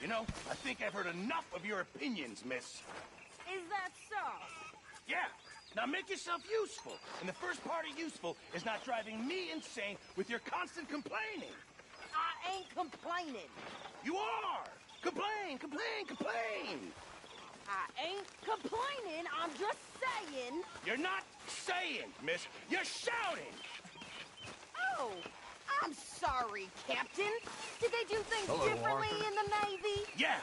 You know, I think I've heard enough of your opinions, miss. Is that so? Yeah. Now make yourself useful. And the first part of useful is not driving me insane with your constant complaining. I ain't complaining. You are! Complain, complain, complain! I ain't complaining. I'm just saying. You're not saying, miss. You're shouting! Oh, I'm sorry, Captain. Did they do things differently in the Navy? Yeah.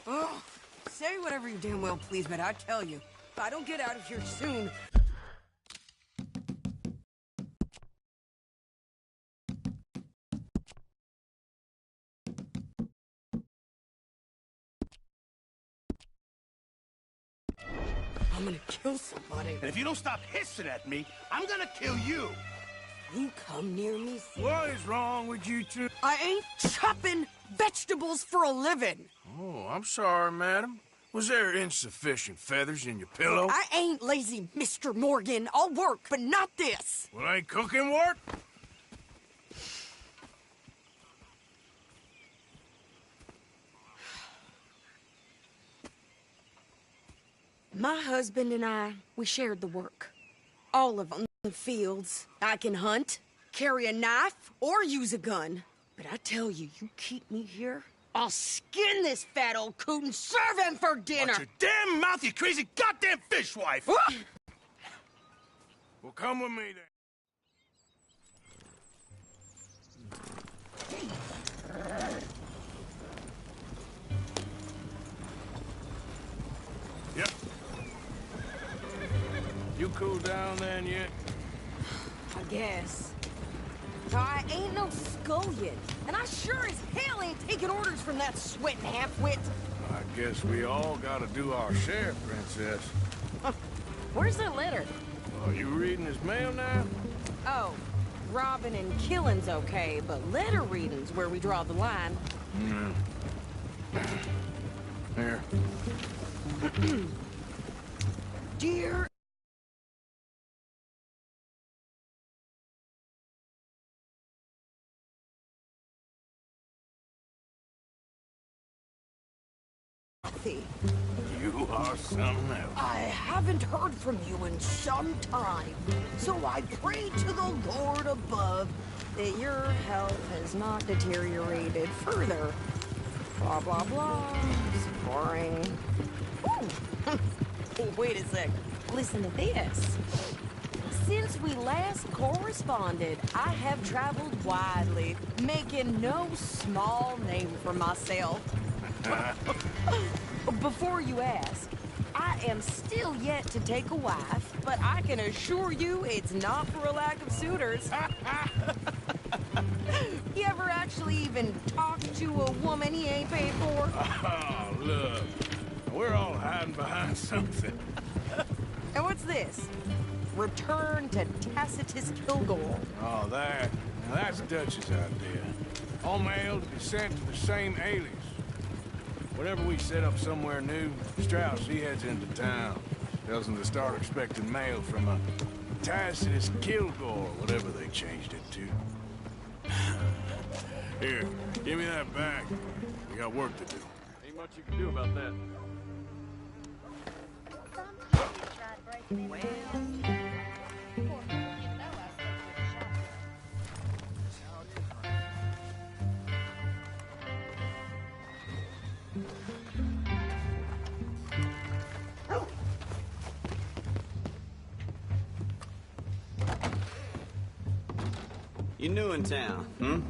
Oh, say whatever you damn well please, but I tell you, if I don't get out of here soon... I'm gonna kill somebody. And if you don't stop hissing at me, I'm gonna kill you. You come near me... What is wrong with you two? I ain't chopping vegetables for a living. Oh, I'm sorry, madam. Was there insufficient feathers in your pillow? I ain't lazy, Mr. Morgan. I'll work, but not this. Well, ain't cooking work? My husband and I, we shared the work. All of them. The fields. I can hunt, carry a knife, or use a gun. But I tell you, you keep me here, I'll skin this fat old coot and serve him for dinner. Watch your damn mouth, you crazy goddamn fishwife! Well, come with me, then. Yep. You cool down then yet? I guess. I ain't no scullion, and I sure as hell ain't taking orders from that sweating half-wit. I guess we all gotta do our share, Princess. Where's that letter? Are you reading his mail now? Oh, robbing and killing's okay, but letter reading's where we draw the line. Here. Dear You are something else. I haven't heard from you in some time, so I pray to the Lord above that your health has not deteriorated further. Blah, blah, blah. It's boring. Ooh. Oh, wait a sec. Listen to this. Since we last corresponded, I have traveled widely, making no small name for myself. Before you ask, I am still yet to take a wife, but I can assure you it's not for a lack of suitors. You ever actually even talked to a woman he ain't paid for? Oh, look. We're all hiding behind something. And what's this? Return to Tacitus Kilgore. Oh, that. Now, that's Dutch's idea. All mail to be sent to the same alias. Whenever we set up somewhere new, Strauss, he heads into town. Tells them to start expecting mail from a Tacitus Kilgore, whatever they changed it to. Here, give me that bag. We got work to do. much you can do about that. You new in town, hmm?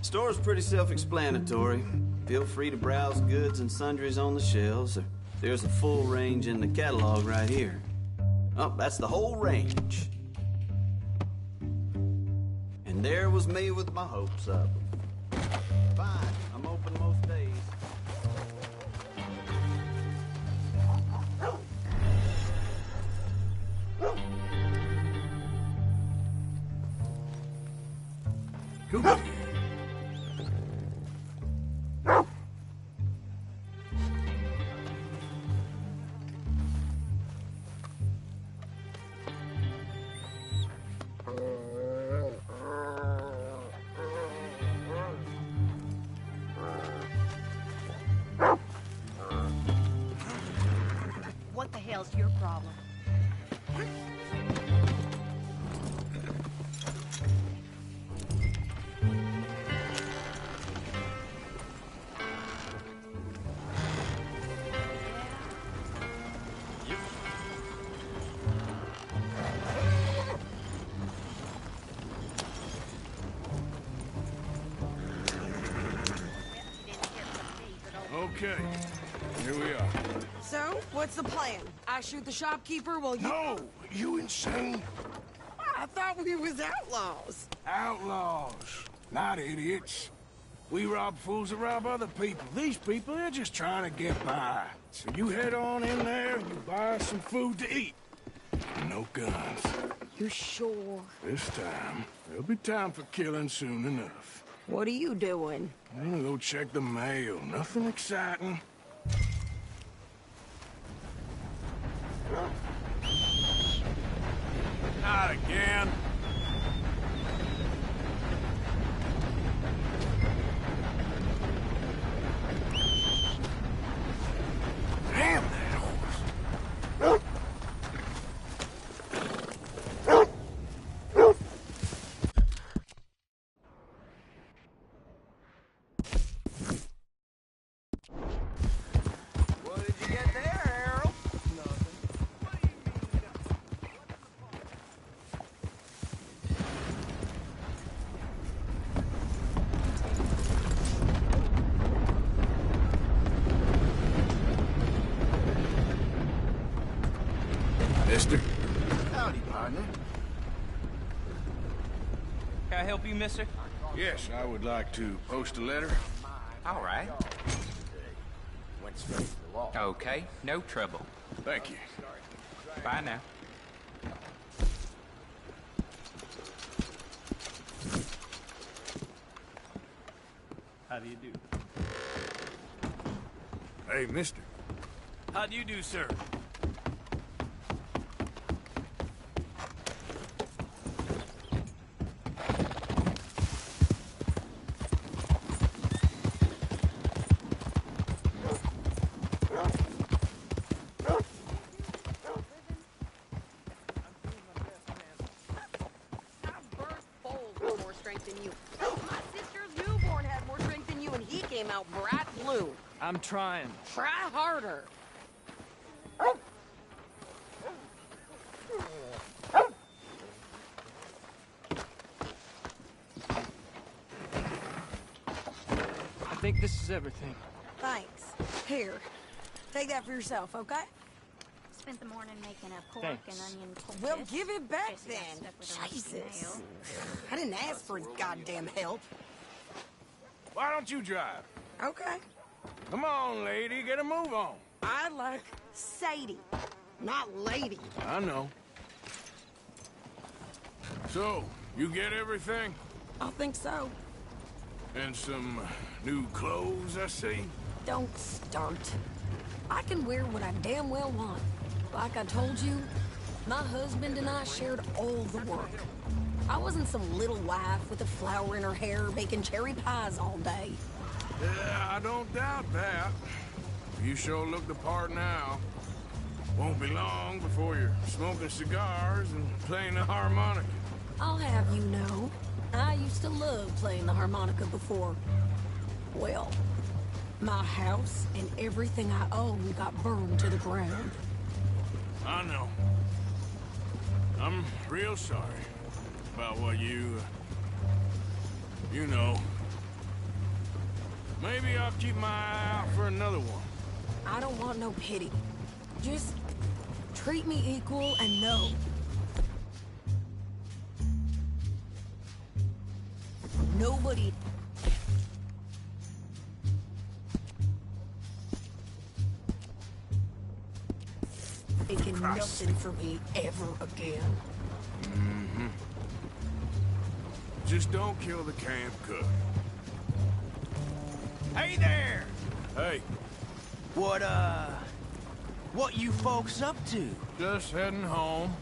Store's pretty self-explanatory. Feel free to browse goods and sundries on the shelves. There's a full range in the catalog right here. Oh, that's the whole range. And there was me with my hopes up. Fine, I'm open most days. Cooper. What the hell's your problem? Okay, here we are. So, what's the plan? I shoot the shopkeeper while you... No, you insane? I thought we was outlaws. Outlaws, not idiots. We rob fools that rob other people. These people, they're just trying to get by. So you head on in there and you buy us some food to eat. No guns. You sure? This time, there'll be time for killing soon enough. What are you doing? I'm gonna go check the mail. Nothing exciting. Not again. Damn that horse. What did you get there, Harold? Mister? Howdy, partner. Can I help you, mister? Yes, I would like to post a letter. All right. Went straight to the law. Okay, no trouble. Thank you. Bye now. How do you do? Hey, mister. How do you do, sir? I've birthed foals with more strength than you. My sister's newborn had more strength than you, and he came out bright blue. I'm trying. Try harder. I think this is everything. Thanks. Here. Take that for yourself, okay? Spent the morning making a pork Thanks. and onion poultice. Well, give it back Jesse got then. stuck with a rusty Jesus. nail. I didn't ask for goddamn help. Why don't you drive? Okay. Come on, lady, get a move on. I like Sadie, not lady. I know. So, you get everything? I think so. And some new clothes, I see? Don't start. I can wear what I damn well want. Like I told you, my husband and I shared all the work. I wasn't some little wife with a flower in her hair baking cherry pies all day. Yeah, I don't doubt that. You sure look the part now. Won't be long before you're smoking cigars and playing the harmonica. I'll have you know, I used to love playing the harmonica before. Well, my house and everything I own got burned to the ground. I know. I'm real sorry about what you know. Maybe I'll keep my eye out for another one. I don't want no pity. Just treat me equal and know. Nobody... Thinking nothing for me ever again. Mm-hmm. Just don't kill the camp cook. Hey there! Hey, What you folks up to? just heading home.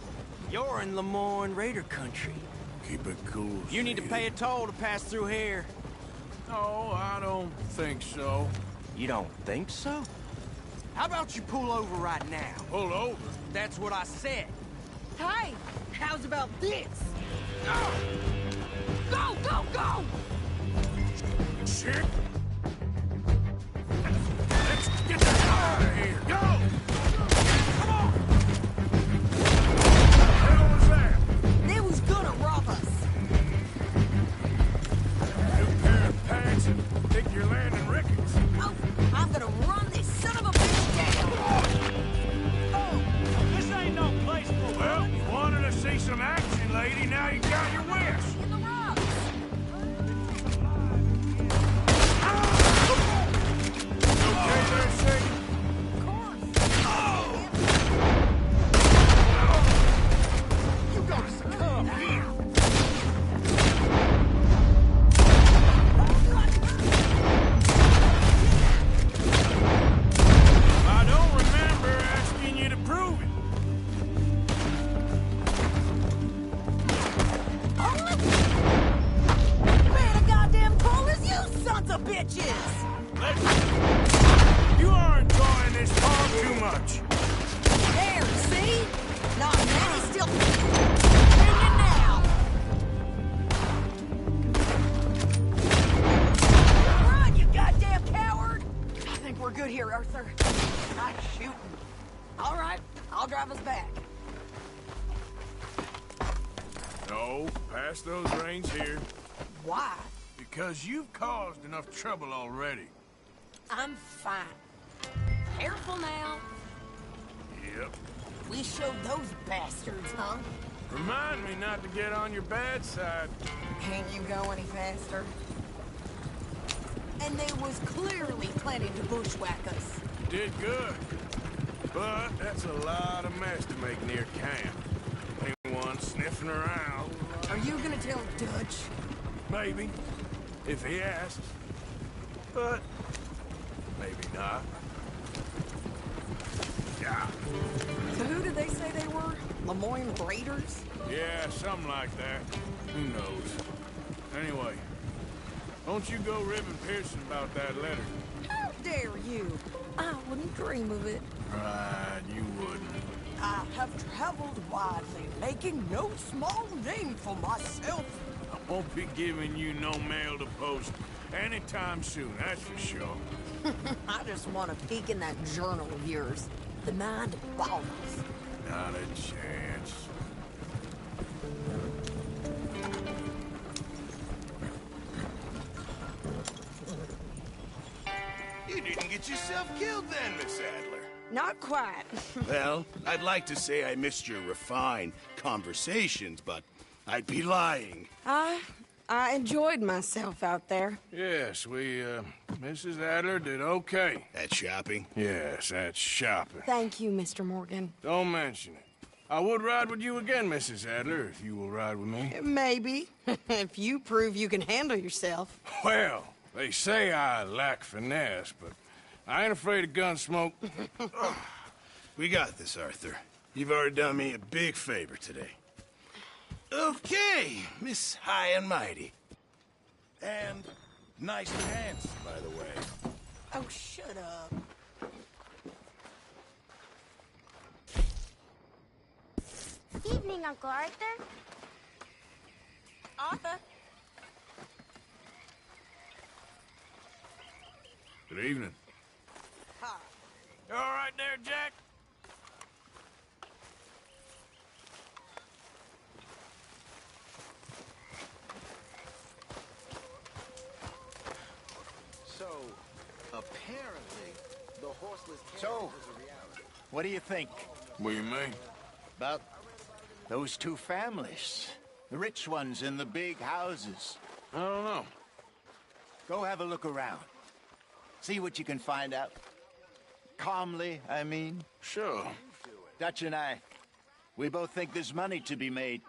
You're in Lemoyne Raider country. Keep it cool. You need to pay a toll to pass through here. No, I don't think so. You don't think so? How about you pull over right now? Pull over. That's what I said. Hey, how's about this? Go, go, go! Shit! Let's get the hell out of here! Go! Come on! What the hell was that? They was gonna rob us. New pair of pants and take your landing rickets. Oh, I'm gonna run this son of a bitch down. Oh, this ain't no place for Well, you wanted to see some action, lady. Now you got your wish. In the rocks. Okay there, Sadie? Of course. You gotta succumb here. I don't remember asking you to prove it. Man, a goddamn call is you sons of bitches! You are enjoying this far too much. There, see? Not many still... Hanging now! Run, you goddamn coward! I think we're good here, Arthur. Not shooting. All right, I'll drive us back. No, pass those reins here. Why? Because you've caused enough trouble already. I'm fine. Careful now. Yep. We showed those bastards, huh? Remind me not to get on your bad side. Can't you go any faster? And they was clearly planning to bushwhack us. Did good. But that's a lot of mess to make near camp. Anyone sniffing around. Are you gonna tell Dutch? Maybe. If he asks. But maybe not. Yeah. So who did they say they were? Lemoyne Raiders? Yeah, something like that. Who knows? Anyway, don't you go ribbing Pearson about that letter. How dare you? I wouldn't dream of it. Right, you wouldn't. I have traveled widely, making no small name for myself. I won't be giving you no mail to post anytime soon, that's for sure. I just want to peek in that journal of yours. The mind boggles. Not a chance. You didn't get yourself killed then, Miss Adler. Not quite. Well, I'd like to say I missed your refined conversations, but I'd be lying. I enjoyed myself out there. Yes, Mrs. Adler did okay. At shopping? Yes, that's shopping. Thank you, Mr. Morgan. Don't mention it. I would ride with you again, Mrs. Adler, if you will ride with me. Maybe. If you prove you can handle yourself. Well, they say I lack finesse, but I ain't afraid of gun smoke. We got this, Arthur. You've already done me a big favor today. Okay, Miss High and Mighty. And nicely danced, by the way. Oh, shut up. evening, Uncle Arthur. Arthur? Good evening. Hi. You all right there, Jack? So, apparently, the horseless carriage So, is a reality. what do you think What do you mean? about those two families? The rich ones in the big houses. I don't know. Go have a look around. See what you can find out. Calmly, I mean. Sure. Dutch and I, we both think there's money to be made.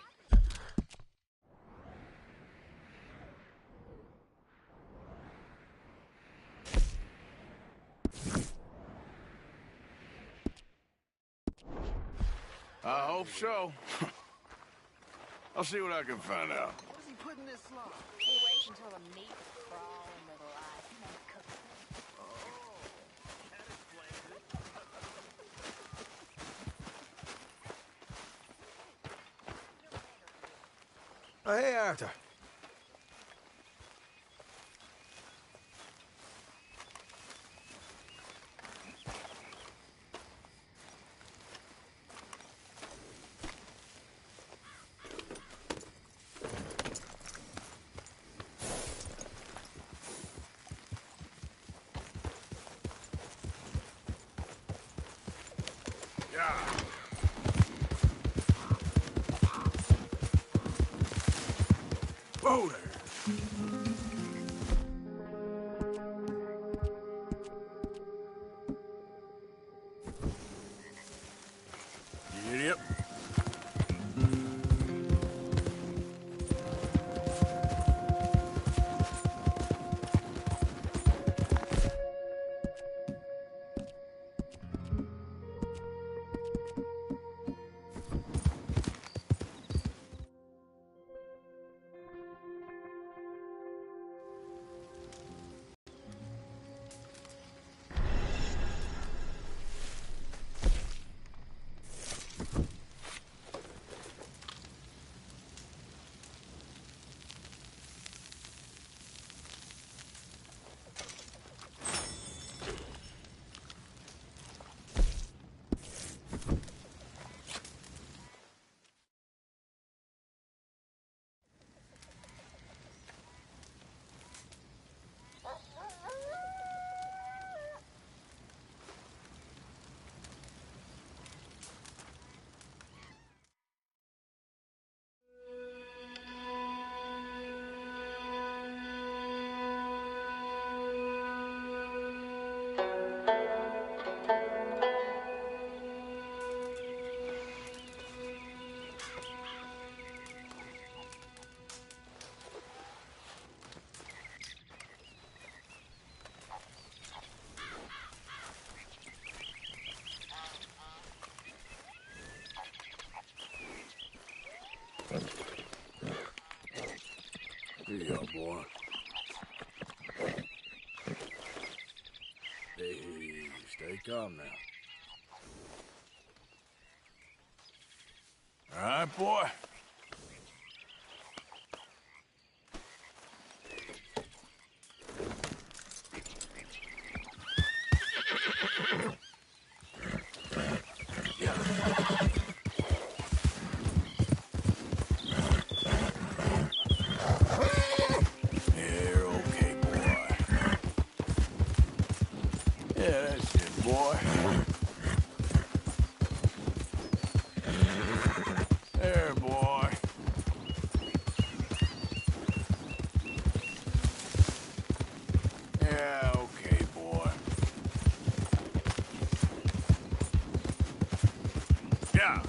I hope so. I'll see what I can find out. What is he putting this slop? He waits until the meat crawl into the life and then cook it. Oh, hey, Arthur. Whoa there. You idiot. Here you go, boy. Hey, stay calm now. All right, boy. You're okay, boy. Yeah, that's it, boy. There, boy. Yeah, okay, boy. Yeah.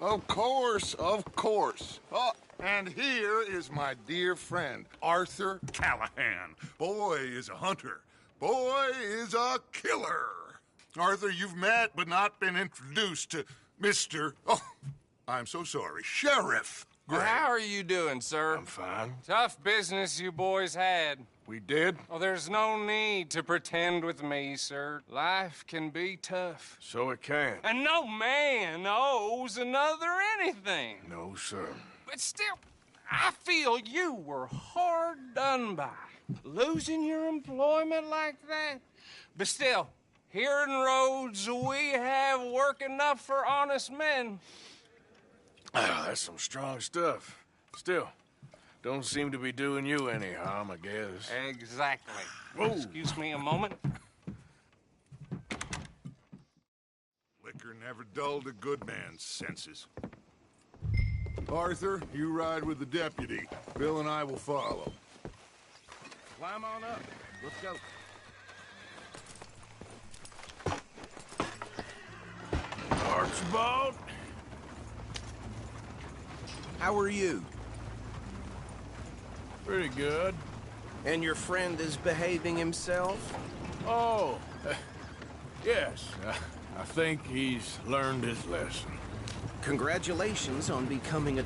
Of course, of course. Oh, and here is my dear friend, Arthur Callahan. Boy is a hunter. Boy is a killer. Arthur, you've met but not been introduced to Mr. Oh, I'm so sorry, Sheriff Gray. Well, how are you doing, sir? I'm fine. Tough business you boys had. We did? Oh, there's no need to pretend with me, sir. Life can be tough. So it can. And no man owes another anything. No, sir. But still, I feel you were hard done by. Losing your employment like that. But still, here in Rhodes, we have work enough for honest men. Ah, that's some strong stuff. Still, don't seem to be doing you any harm, I guess. Exactly. Whoa. Excuse me a moment. Liquor never dulled a good man's senses. Arthur, you ride with the deputy. Bill and I will follow. Climb on up. Let's go. Archibald? How are you? Pretty good. And your friend is behaving himself? Oh, yes. I think he's learned his lesson. Congratulations on becoming a...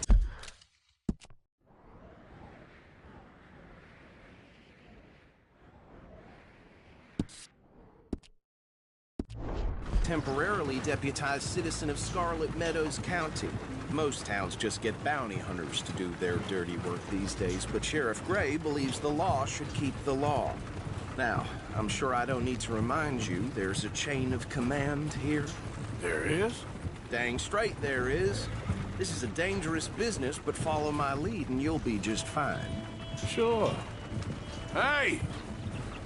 temporarily deputized citizen of Scarlet Meadows County. Most towns just get bounty hunters to do their dirty work these days, but Sheriff Gray believes the law should keep the law. Now, I'm sure I don't need to remind you, there's a chain of command here. There is? Dang straight there is. This is a dangerous business, but follow my lead and you'll be just fine. Sure. Hey!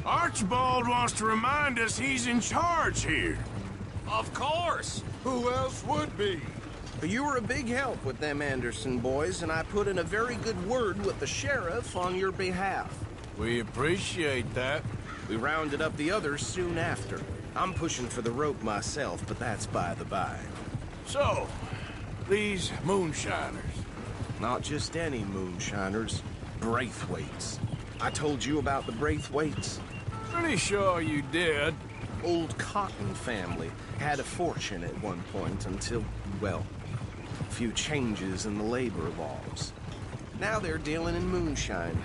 Archibald wants to remind us he's in charge here. Of course. Who else would be? You were a big help with them Anderson boys, and I put in a very good word with the sheriff on your behalf. We appreciate that. We rounded up the others soon after. I'm pushing for the rope myself, but that's by the by. So, these moonshiners. Not just any moonshiners. Braithwaites. I told you about the Braithwaites? Pretty sure you did. Old Cotton family had a fortune at one point until, well, a few changes in the labor laws. Now they're dealing in moonshine.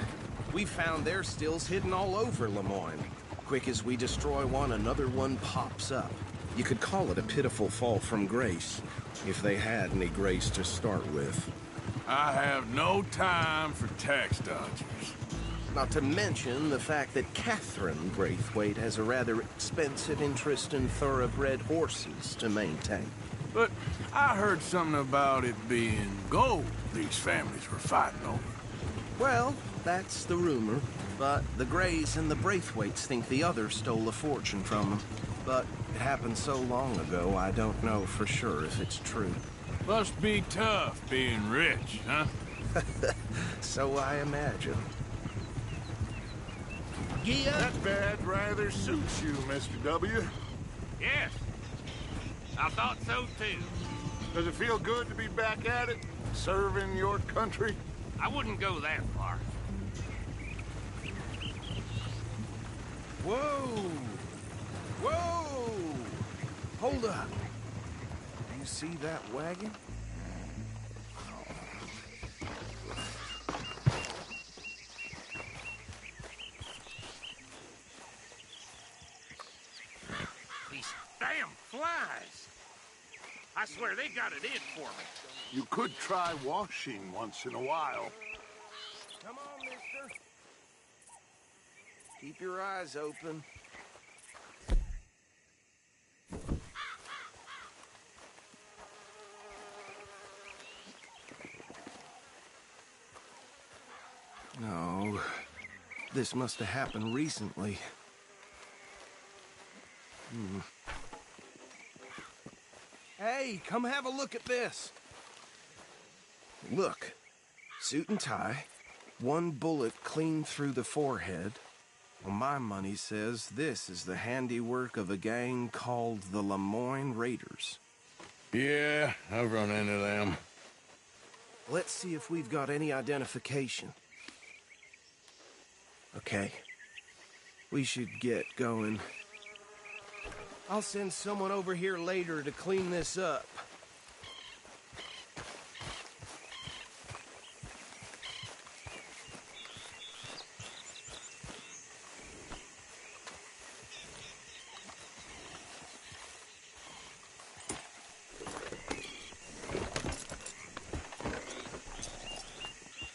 We found their stills hidden all over Lemoyne. Quick as we destroy one, another one pops up. You could call it a pitiful fall from grace, if they had any grace to start with. I have no time for tax dodgers. Not to mention the fact that Catherine Braithwaite has a rather expensive interest in thoroughbred horses to maintain. But I heard something about it being gold these families were fighting over. Well, that's the rumor. But the Grays and the Braithwaites think the other stole a fortune from them. But it happened so long ago, I don't know for sure if it's true. Must be tough being rich, huh? So I imagine. Yeah. That bad rather suits you, Mr. W. Yes. I thought so, too. Does it feel good to be back at it? Serving your country? I wouldn't go that far. Whoa! Whoa! Hold up. Do you see that wagon? These damn flies. I swear they got it in for me. You could try washing once in a while. Come on, mister. Keep your eyes open. No, this must have happened recently. Hey, come have a look at this. Look, suit and tie, one bullet clean through the forehead. Well, my money says this is the handiwork of a gang called the Lemoyne Raiders. Yeah, I've run into them. Let's see if we've got any identification. Okay. We should get going. I'll send someone over here later to clean this up.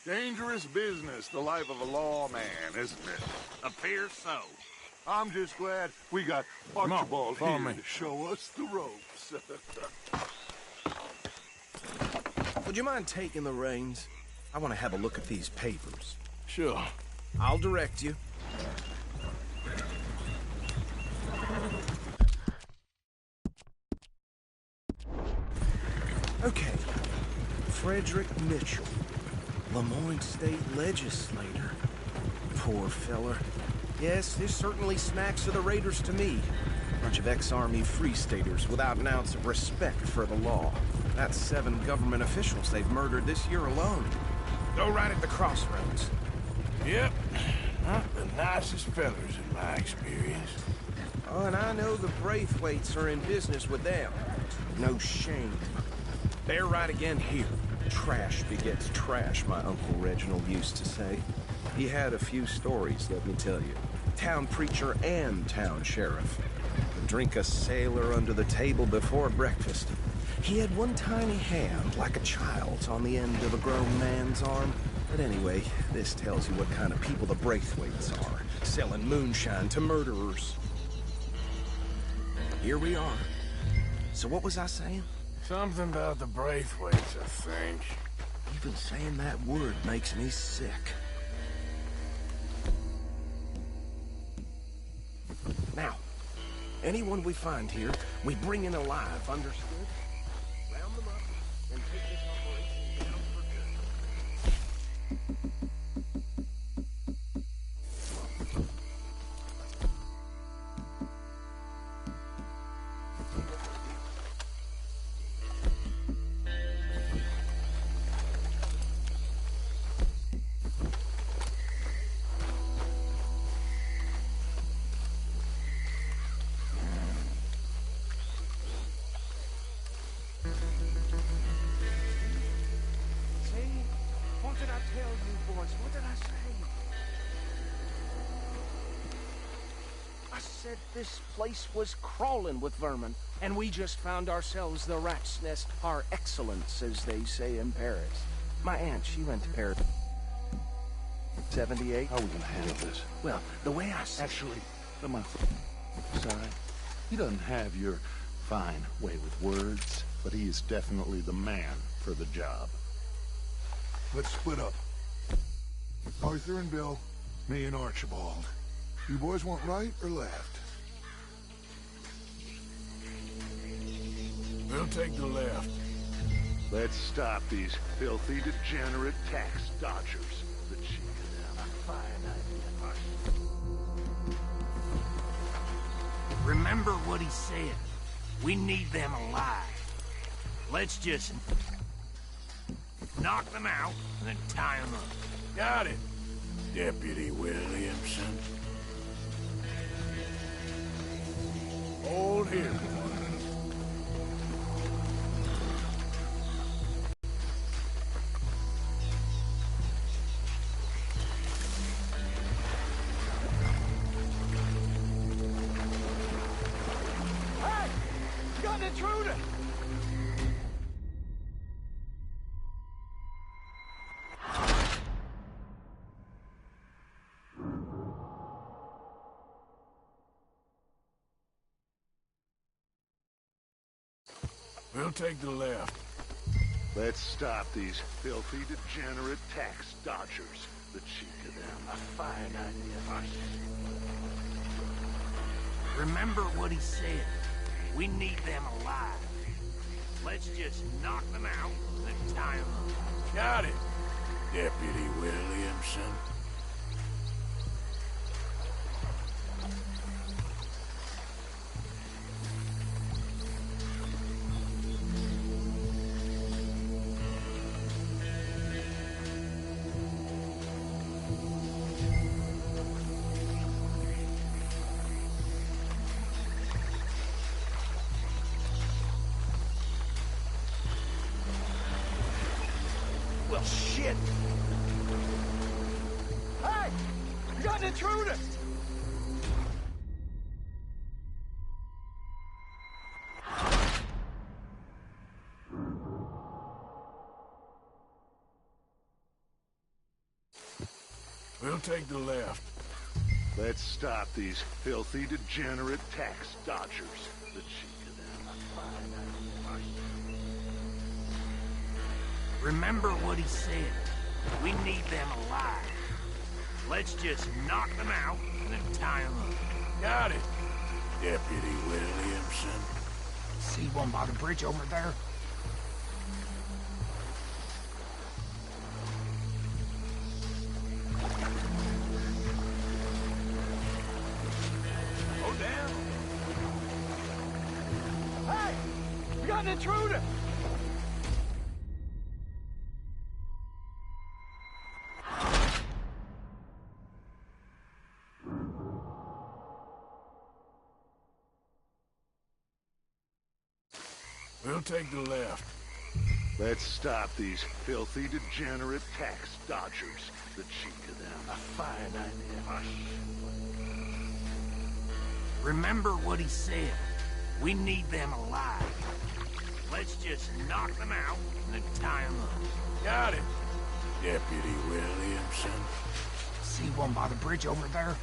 Dangerous business, the life of a lawman, isn't it? Appears so. I'm just glad we got Archibald here to show us the ropes. Would you mind taking the reins? I want to have a look at these papers. Sure. I'll direct you. Okay. Frederick Mitchell, Lemoyne State Legislator. Poor feller. Yes, this certainly smacks of the Raiders to me. Bunch of ex-Army Free Staters without an ounce of respect for the law. That's 7 government officials they've murdered this year alone. Go right at the crossroads. Yep. Not the nicest fellers in my experience. Oh, and I know the Braithwaites are in business with them. No shame. They're right again here. Trash begets trash, my Uncle Reginald used to say. He had a few stories, let me tell you. Town preacher and town sheriff. Would drink a sailor under the table before breakfast. He had one tiny hand, like a child's, on the end of a grown man's arm. But anyway, this tells you what kind of people the Braithwaites are. Selling moonshine to murderers. Here we are. So what was I saying? Something about the Braithwaites, I think. Even saying that word makes me sick. Now, anyone we find here, we bring in alive, understood? Round them up and take this operation down for this place was crawling with vermin, and we just found ourselves the rat's nest par excellence, as they say in Paris. My aunt, she went to Paris. 78. How are we gonna handle this? Well, the way I see Actually, my sorry. He doesn't have your fine way with words, but he is definitely the man for the job. Let's split up. Arthur and Bill, me and Archibald. You boys want right or left? We'll take the left. Let's stop these filthy, degenerate tax dodgers. The cheek of them. A fine idea. Remember what he said. We need them alive. Let's just knock them out and then tie them up. Got it, Deputy Williamson. Hold here. Hey! Got an intruder! We'll take the left. Let's stop these filthy, degenerate tax dodgers. The cheek of them. A fine idea. Remember what he said. We need them alive. Let's just knock them out and then tie them up. Got it, Deputy Williamson. shit! Hey! You got an intruder! We'll take the left. Let's stop these filthy, degenerate tax dodgers. The cheek of them. Remember what he said. We need them alive. Let's just knock them out and then tie them up. Got it, Deputy Williamson. See one by the bridge over there? Go down. Hey! You got an intruder! We'll take the left. Let's stop these filthy, degenerate tax dodgers. The cheek of them. A fine idea. Remember what he said. We need them alive. Let's just knock them out and then tie them up. Got it, Deputy Williamson. See one by the bridge over there?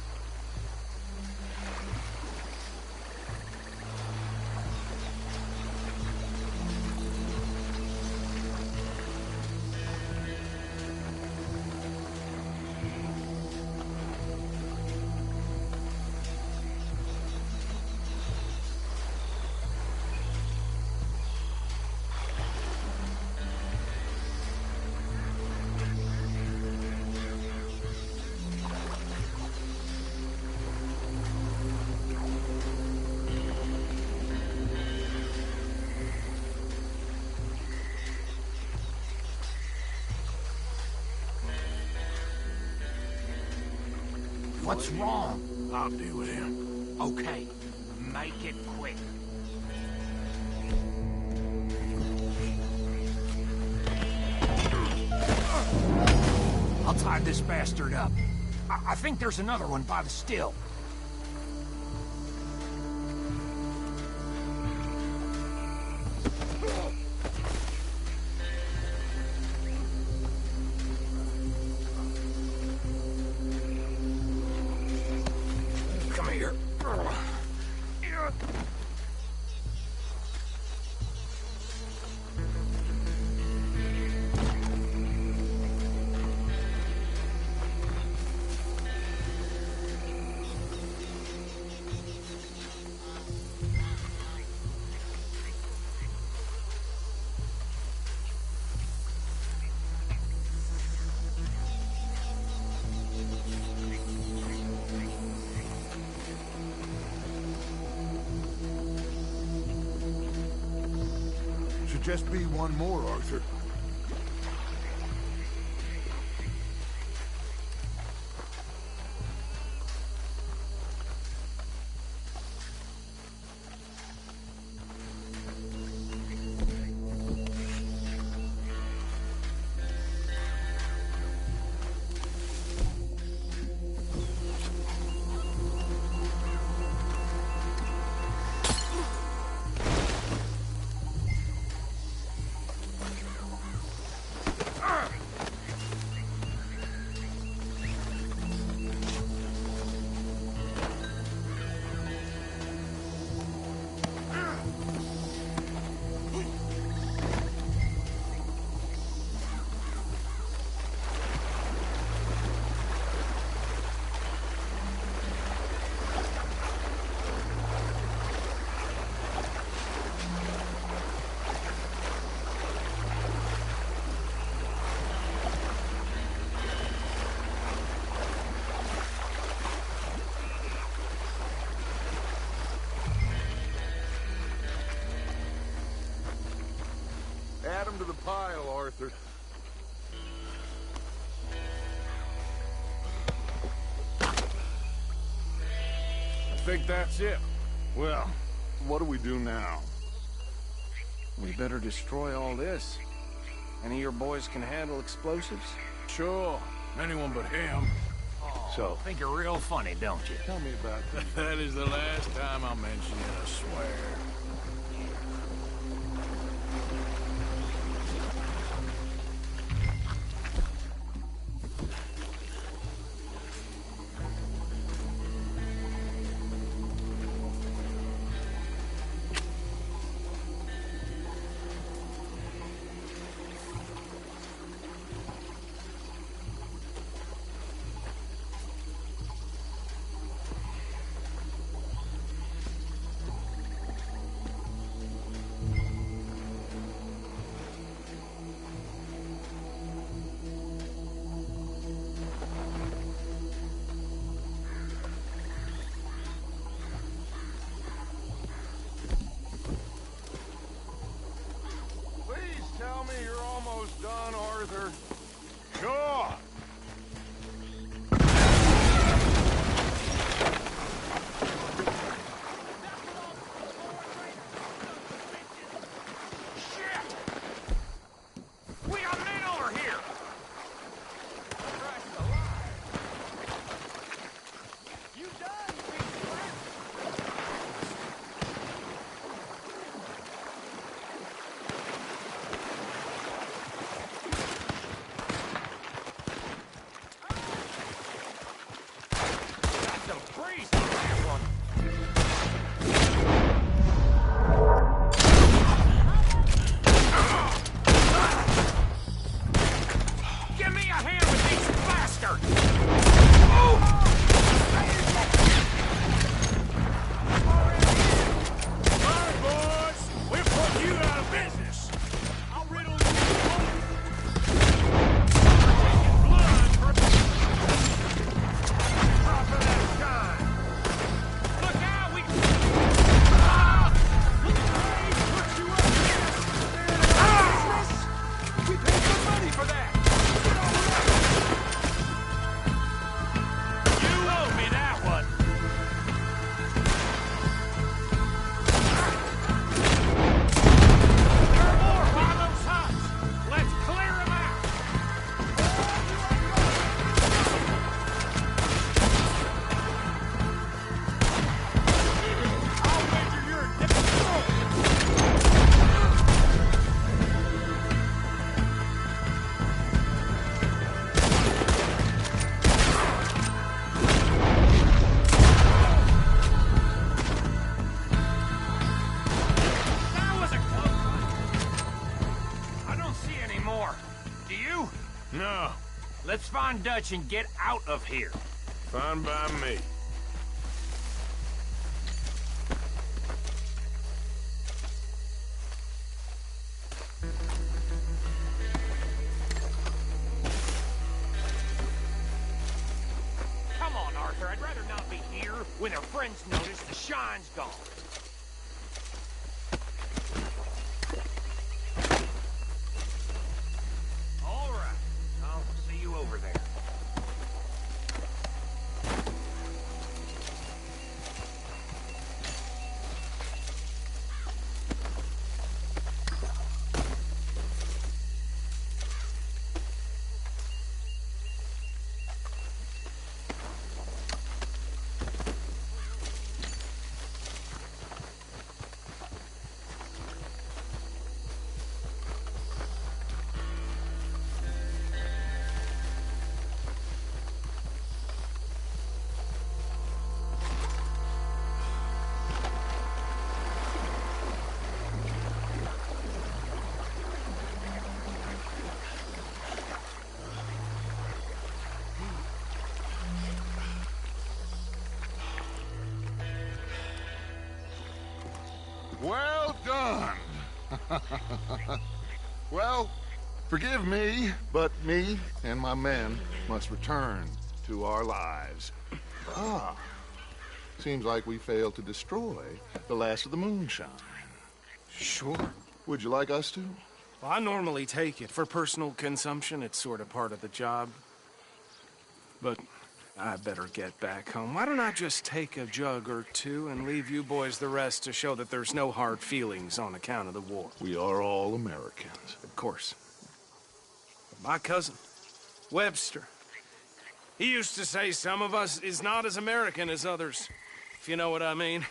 What's wrong? I'll deal with him. Okay, make it quick. I'll tie this bastard up. I think there's another one by the still. Come here. Should just be one more, Arthur. Add them to the pile, Arthur. I think that's it. Well, what do we do now? We better destroy all this. Any of your boys can handle explosives? Sure. Anyone but him. So, think you're real funny, don't you? Tell me about that. That is the last time I mention it, I swear. Tell me you're almost done, Arthur. Sure. Shit! We got men over here! You done, Give me a hand with these bastards! Alright, boys! We're putting you out of business! I'll riddle you blood for top of that shine! Look out! We put you up here! We paid good money for that! You owe me that one! There are more by those huts! Let's clear them out! I'll wager you're a different That was a close one. I don't see any more. Do you? No. Let's find Dutch and get out of here. Fine by me. Come on, Arthur. I'd rather not be here when our friends notice the shine's gone. All right. I'll see you over there. Well done. Well, forgive me, but me and my men must return to our lives. Ah, seems like we failed to destroy the last of the moonshine. Sure. Would you like us to? Well, I normally take it. For personal consumption, it's sort of part of the job. But I better get back home. Why don't I just take a jug or two and leave you boys the rest to show that there's no hard feelings on account of the war? We are all Americans. Of course. my cousin, Webster. He used to say some of us is not as American as others, if you know what I mean.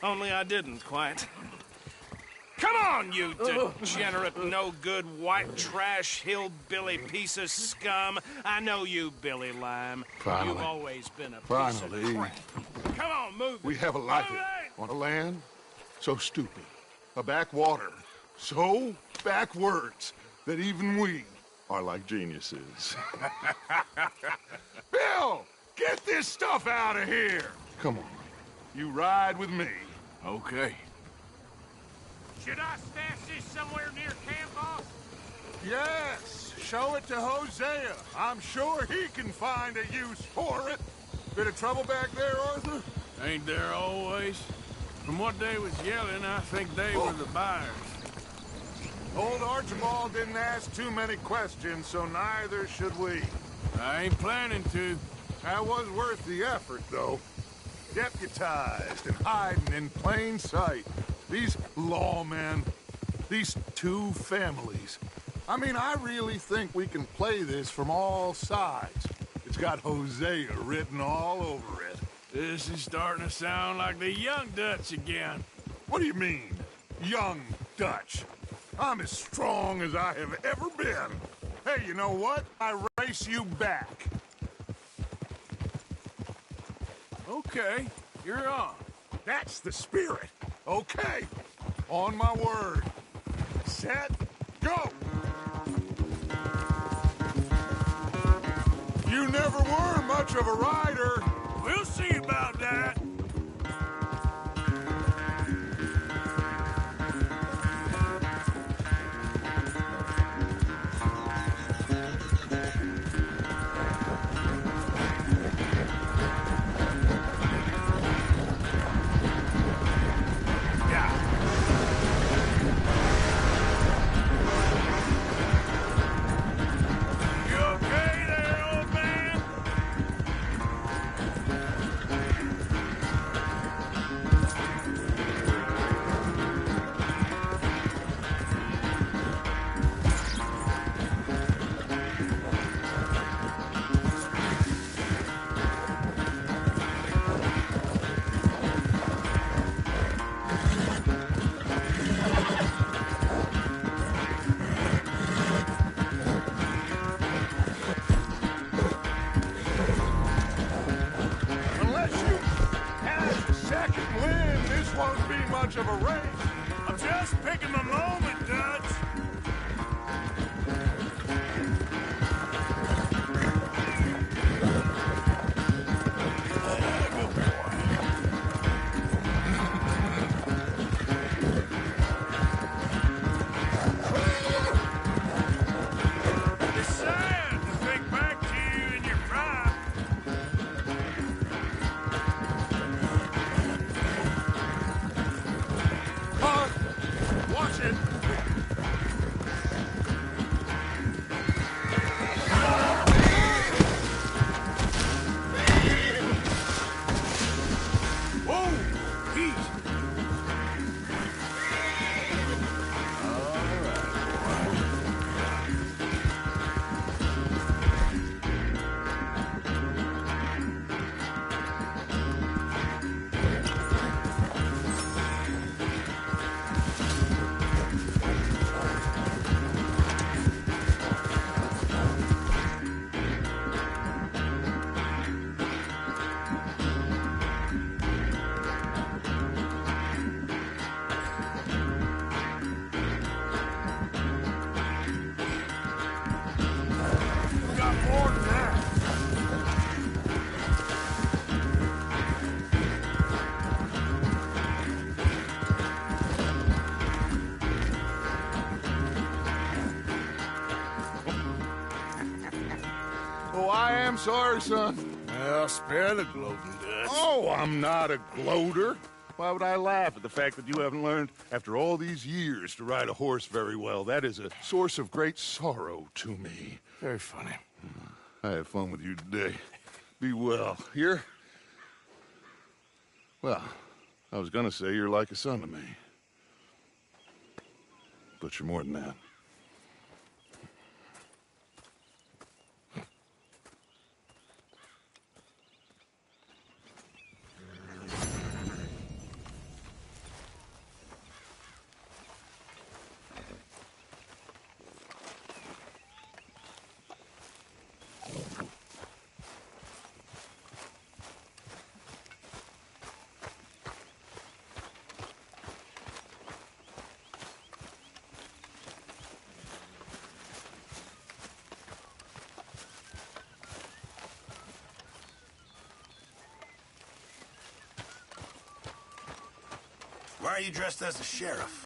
Only I didn't quite. Come on, you degenerate, no-good, white trash, hillbilly piece of scum. I know you, Billy Lime. Finally. You've always been a piece Finally. of crap. Come on, move We it. have a life Move it. on a land so stupid, a backwater so backwards that even we are like geniuses. Bill, get this stuff out of here. Come on, you ride with me. Okay. Should I stash this somewhere near camp, boss? Yes, show it to Hosea. I'm sure he can find a use for it. Bit of trouble back there, Arthur? Ain't there always? From what they was yelling, I think they were the buyers. Old Archibald didn't ask too many questions, so neither should we. I ain't planning to. That was worth the effort, though. Deputized and hiding in plain sight. These lawmen, these two families. I mean, I really think we can play this from all sides. It's got Hosea written all over it. This is starting to sound like the Young Dutch again. What do you mean, Young Dutch? I'm as strong as I have ever been. Hey, you know what? I race you back. Okay, you're on. That's the spirit. Okay, on my word. Set, go! You never were much of a rider. We'll see about that. Of a race. I'm just picking the moment, Dutch. It's sad to think back to you in your prime. Watch it. Whoa! Easy. Oh, I am sorry, son. Well, spare the gloating, Dutch. Oh, I'm not a gloater. Why would I laugh at the fact that you haven't learned, after all these years, to ride a horse very well? That is a source of great sorrow to me. Very funny. I had fun with you today. Be well. Here? Well, I was gonna say you're like a son to me. But you're more than that. Why are you dressed as the sheriff?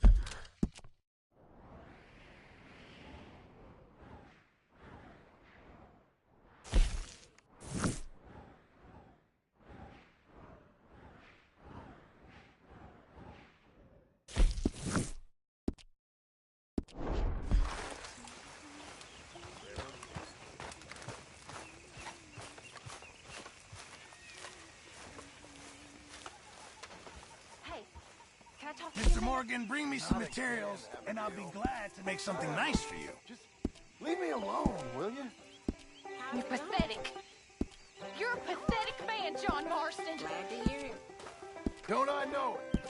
Mr. Morgan, bring me some materials, and I'll be glad to make something nice for you. Just leave me alone, will you? You're pathetic. You're a pathetic man, John Marston. Glad to hear it. Don't I know it?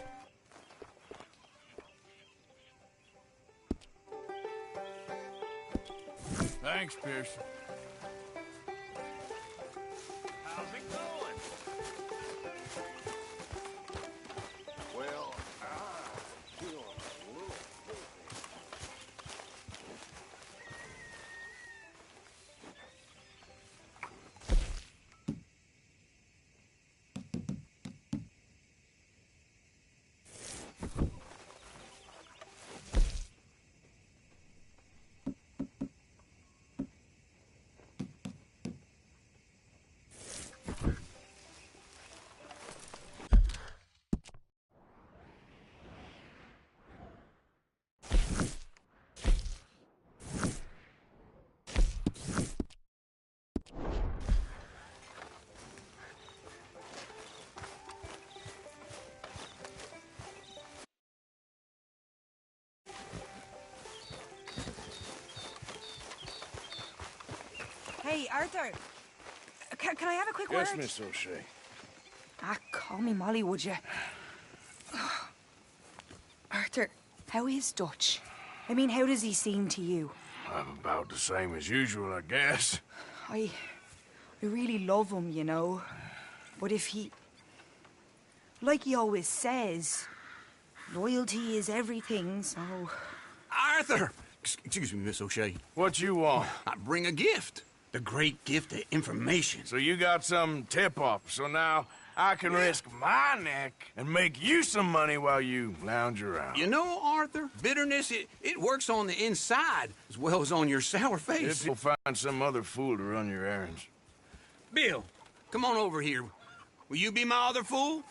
Thanks, Pearson. How's it going? Well, I feel a little Hey, Arthur. Can I have a quick Yes, word? Miss O'Shea. Call me Molly, would you? Arthur, how is Dutch? I mean, how does he seem to you? I'm about the same as usual, I guess. I really love him, you know. But if he... Like he always says, loyalty is everything, so... Arthur! Excuse me, Miss O'Shea. What you want? I bring a gift. The great gift of information. So you got some tip-off, so now I can risk my neck and make you some money while you lounge around. You know, Arthur, bitterness, it works on the inside as well as on your sour face. If you'll find some other fool to run your errands. Bill, come on over here. Will you be my other fool?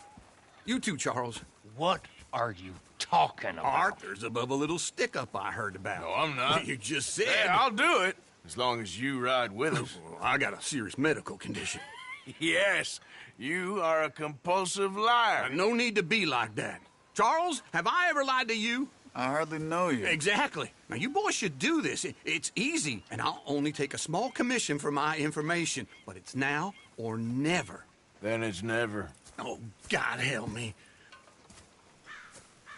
You too, Charles. What are you talking about? Arthur's above a little stick-up I heard about. No, I'm not. You just said... Hey, I'll do it, as long as you ride with us. I got a serious medical condition. Yes, you are a compulsive liar. No need to be like that. Charles, have I ever lied to you? I hardly know you. Exactly. Now, you boys should do this. It's easy, and I'll only take a small commission for my information. But it's now or never. Then it's never. Oh, God help me.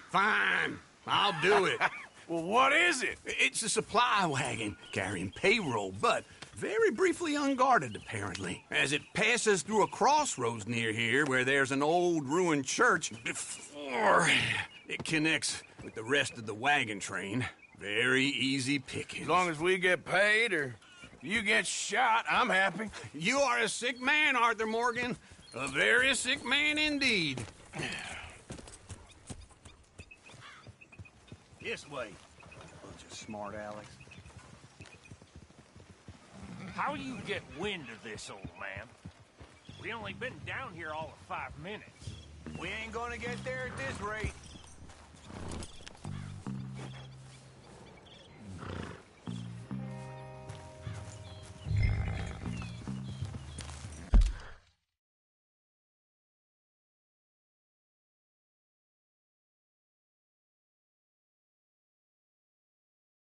Fine. I'll do it. Well, what is it? It's a supply wagon carrying payroll, but very briefly unguarded, apparently. As it passes through a crossroads near here where there's an old ruined church before it connects with the rest of the wagon train. Very easy pickings. As long as we get paid or you get shot, I'm happy. You are a sick man, Arthur Morgan. A very sick man indeed. This way. Bunch of smart Alex. How you get wind of this, old man? We only been down here all of 5 minutes. We ain't gonna get there at this rate.